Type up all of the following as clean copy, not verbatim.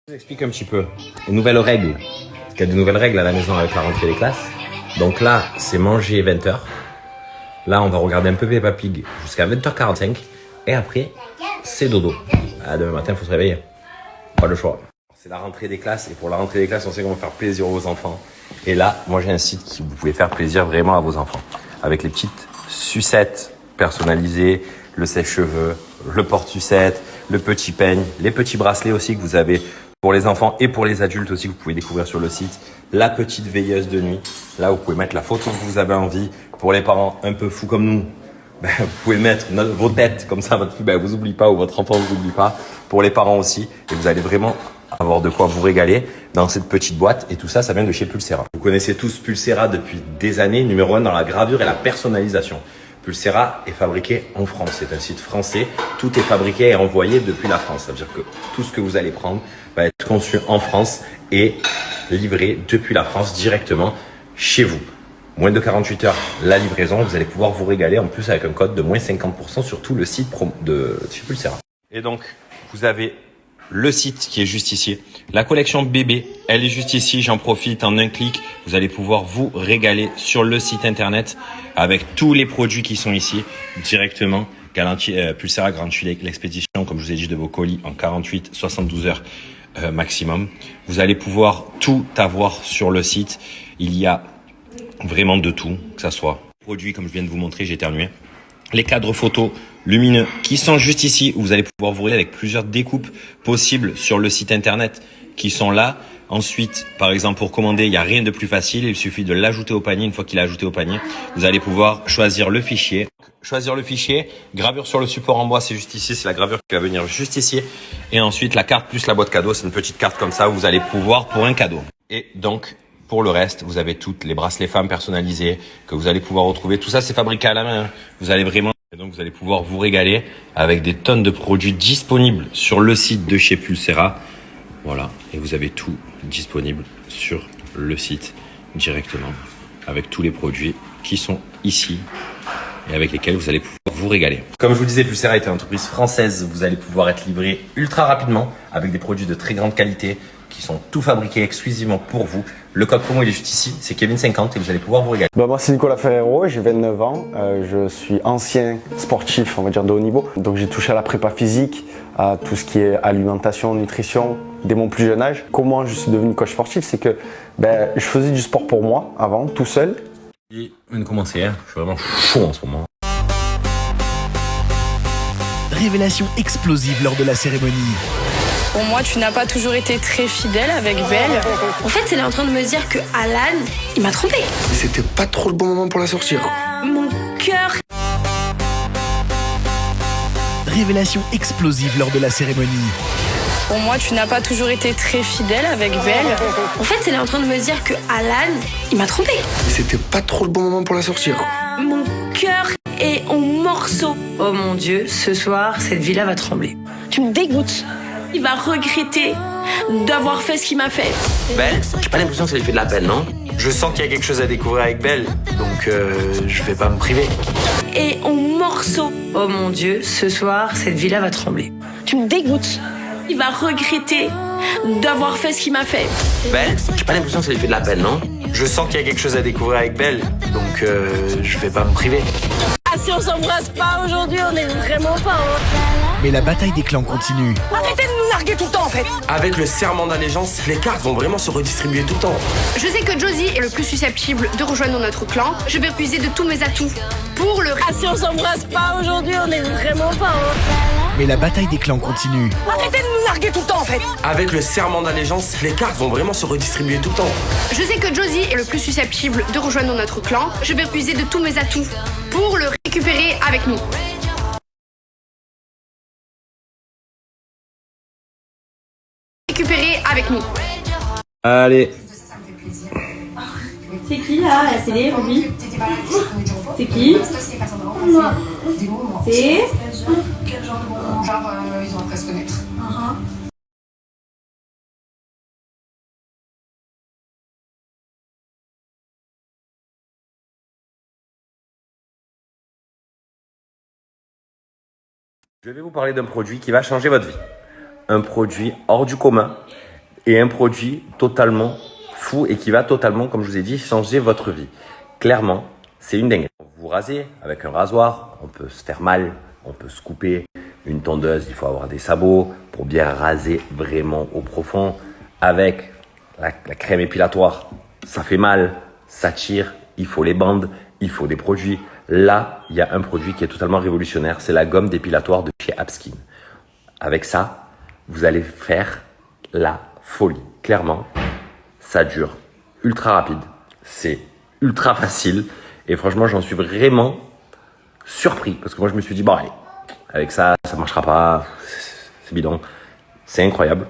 Je vous explique un petit peu les nouvelles règles. Parce qu'il y a de nouvelles règles à la maison avec la rentrée des classes. Donc là, c'est manger 20h. Là, on va regarder un peu Peppa Pig jusqu'à 20h45. Et après, c'est dodo. Demain matin, il faut se réveiller. Pas le choix. C'est la rentrée des classes. Et pour la rentrée des classes, on sait qu'on va faire plaisir aux enfants. Et là, moi, j'ai un site qui vous pouvez faire plaisir vraiment à vos enfants. Avec les petites sucettes personnalisées, le sèche-cheveux, le porte-sucette, le petit peigne, les petits bracelets aussi que vous avez pour les enfants et pour les adultes aussi que vous pouvez découvrir sur le site. La petite veilleuse de nuit. Là, vous pouvez mettre la photo que vous avez envie. Pour les parents un peu fous comme nous, vous pouvez mettre vos têtes comme ça, votre fille vous oublie pas ou votre enfant vous oublie pas. Pour les parents aussi. Et vous allez vraiment avoir de quoi vous régaler dans cette petite boîte. Et tout ça, ça vient de chez Pulsera. Vous connaissez tous Pulsera depuis des années, numéro 1 dans la gravure et la personnalisation. Pulsera est fabriqué en France. C'est un site français. Tout est fabriqué et envoyé depuis la France. Ça veut dire que tout ce que vous allez prendre va être conçu en France et livré depuis la France directement chez vous. Moins de 48 heures la livraison. Vous allez pouvoir vous régaler en plus avec un code de moins 50% sur tout le site de chez Pulsera. Et donc, vous avez le site qui est juste ici. La collection bébé, elle est juste ici. J'en profite en un clic. Vous allez pouvoir vous régaler sur le site internet avec tous les produits qui sont ici directement. Pulsera garantit l'expédition, comme je vous ai dit, de vos colis en 48-72 heures maximum. Vous allez pouvoir tout avoir sur le site. Il y a vraiment de tout, que ça soit produits comme je viens de vous montrer, j'ai éternué. Les cadres photos lumineux qui sont juste ici, où vous allez pouvoir vous régaler avec plusieurs découpes possibles sur le site internet qui sont là. Ensuite, par exemple, pour commander, il n'y a rien de plus facile. Il suffit de l'ajouter au panier. Une fois qu'il est ajouté au panier, vous allez pouvoir choisir le fichier. Gravure sur le support en bois, c'est juste ici. C'est la gravure qui va venir juste ici. Et ensuite, la carte plus la boîte cadeau. C'est une petite carte comme ça où vous allez pouvoir pour un cadeau. Et donc, pour le reste, vous avez toutes les bracelets femmes personnalisés que vous allez pouvoir retrouver. Tout ça, c'est fabriqué à la main. Vous allez vraiment... Et donc, vous allez pouvoir vous régaler avec des tonnes de produits disponibles sur le site de chez Pulsera. Voilà. Et vous avez tout disponible sur le site directement avec tous les produits qui sont ici et avec lesquels vous allez pouvoir vous régaler. Comme je vous disais, Pulsera est une entreprise française. Vous allez pouvoir être livré ultra rapidement avec des produits de très grande qualité qui sont tout fabriqués exclusivement pour vous. Le code promo il est juste ici, c'est Kevin50 et vous allez pouvoir vous régaler. Moi c'est Nicolas Ferrero, j'ai 29 ans, je suis ancien sportif, on va dire de haut niveau. Donc j'ai touché à la prépa physique, à tout ce qui est alimentation, nutrition, dès mon plus jeune âge. Comment je suis devenu coach sportif, c'est que je faisais du sport pour moi avant, tout seul. Et on vient de commencer, hein. Je suis vraiment chaud en ce moment. Révélation explosive lors de la cérémonie. Pour moi, tu n'as pas toujours été très fidèle avec Belle. En fait, elle est en train de me dire que Alan, il m'a trompé. C'était pas trop le bon moment pour la sortir. Mon cœur. Révélation explosive lors de la cérémonie. Pour moi, tu n'as pas toujours été très fidèle avec Belle. En fait, elle est en train de me dire que Alan, il m'a trompé. C'était pas trop le bon moment pour la sortir. Mon cœur est en morceaux. Oh mon Dieu, ce soir, cette villa va trembler. Tu me dégoûtes. Il va regretter d'avoir fait ce qu'il m'a fait. Belle, j'ai pas l'impression que ça lui fait de la peine, non? Je sens qu'il y a quelque chose à découvrir avec Belle, donc je vais pas me priver. Et en morceaux. Oh mon Dieu, ce soir, cette villa va trembler. Tu me dégoûtes. Il va regretter d'avoir fait ce qu'il m'a fait. Belle, j'ai pas l'impression que ça lui fait de la peine, non? Je sens qu'il y a quelque chose à découvrir avec Belle, donc je vais pas me priver. Ah, si on s'embrasse pas aujourd'hui, on est vraiment pas. Mais la bataille des clans continue. Arrêtez de nous narguer tout le temps en fait. Avec le serment d'allégeance, les cartes vont vraiment se redistribuer tout le temps. Je sais que Josie est le plus susceptible de rejoindre notre clan. Je vais puiser de tous mes atouts pour le... Ah, si on s'embrasse pas aujourd'hui, on est vraiment pas. Mais la bataille des clans continue. Arrêtez de nous narguer tout le temps en fait. Avec le serment d'allégeance, les cartes vont vraiment se redistribuer tout le temps. Je sais que Josie est le plus susceptible de rejoindre notre clan. Je vais puiser de tous mes atouts pour le récupérer avec nous. Récupérer avec nous. Allez. C'est qui là, à la télé, Ruby? C'est qui? Moi. C'est? Quel genre de bon genre ils ont appris à se connaître. Je vais vous parler d'un produit qui va changer votre vie. Un produit hors du commun et un produit totalement fou et qui va totalement, comme je vous ai dit, changer votre vie. Clairement, c'est une dingue. Vous rasez avec un rasoir, on peut se faire mal, on peut se couper. Une tondeuse, il faut avoir des sabots pour bien raser vraiment au profond. Avec la crème épilatoire, ça fait mal, ça tire, il faut les bandes, il faut des produits. Là, il y a un produit qui est totalement révolutionnaire, c'est la gomme dépilatoire de chez Apskin. Avec ça, vous allez faire la folie. Clairement, ça dure ultra rapide, c'est ultra facile et franchement, j'en suis vraiment surpris parce que moi, je me suis dit, bon allez, avec ça, ça marchera pas, c'est bidon. C'est incroyable,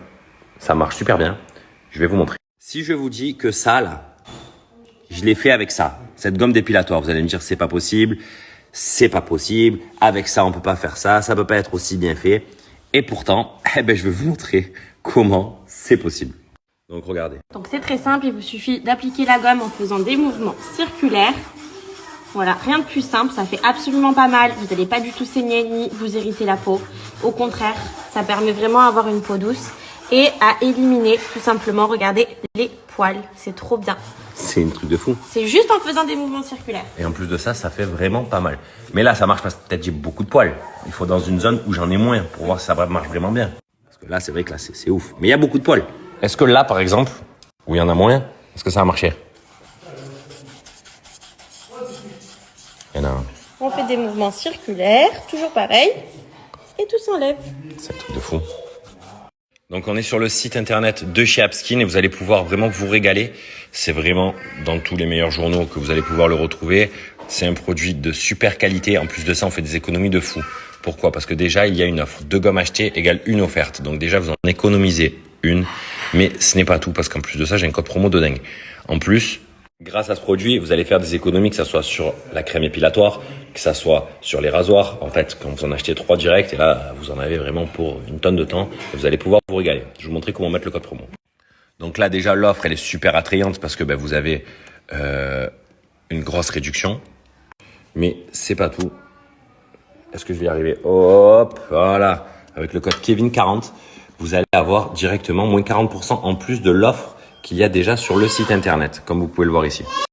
ça marche super bien. Je vais vous montrer. Si je vous dis que ça, là, je l'ai fait avec ça, cette gomme dépilatoire, vous allez me dire c'est pas possible, avec ça on peut pas faire ça, ça peut pas être aussi bien fait. Et pourtant, je vais vous montrer comment c'est possible. Donc regardez. Donc c'est très simple, il vous suffit d'appliquer la gomme en faisant des mouvements circulaires. Voilà, rien de plus simple, ça fait absolument pas mal, vous n'allez pas du tout saigner ni vous irriter la peau. Au contraire, ça permet vraiment d'avoir une peau douce et à éliminer tout simplement, regardez, les poils. C'est trop bien. C'est un truc de fou. C'est juste en faisant des mouvements circulaires. Et en plus de ça, ça fait vraiment pas mal. Mais là, ça marche parce que peut-être j'ai beaucoup de poils. Il faut dans une zone où j'en ai moins pour voir si ça marche vraiment bien. Parce que là, c'est vrai que là, c'est ouf. Mais il y a beaucoup de poils. Est-ce que là, par exemple, où il y en a moins, est-ce que ça a marché? Il y en a un. On fait des mouvements circulaires, toujours pareil, et tout s'enlève. C'est un truc de fou. Donc on est sur le site internet de chez Apskin et vous allez pouvoir vraiment vous régaler. C'est vraiment dans tous les meilleurs journaux que vous allez pouvoir le retrouver. C'est un produit de super qualité. En plus de ça, on fait des économies de fou. Pourquoi? Parce que déjà, il y a une offre. 2 gommes achetées égale une offerte. Donc déjà, vous en économisez une. Mais ce n'est pas tout parce qu'en plus de ça, j'ai un code promo de dingue. En plus, grâce à ce produit, vous allez faire des économies, que ça soit sur la crème épilatoire, que ça soit sur les rasoirs. En fait, quand vous en achetez 3 directs, et là, vous en avez vraiment pour une tonne de temps, et vous allez pouvoir vous régaler. Je vais vous montrer comment mettre le code promo. Donc là, déjà, l'offre, elle est super attrayante parce que vous avez une grosse réduction. Mais c'est pas tout. Est-ce que je vais y arriver? Hop, voilà. Avec le code Kevin40, vous allez avoir directement moins 40% en plus de l'offre qu'il y a déjà sur le site internet, comme vous pouvez le voir ici.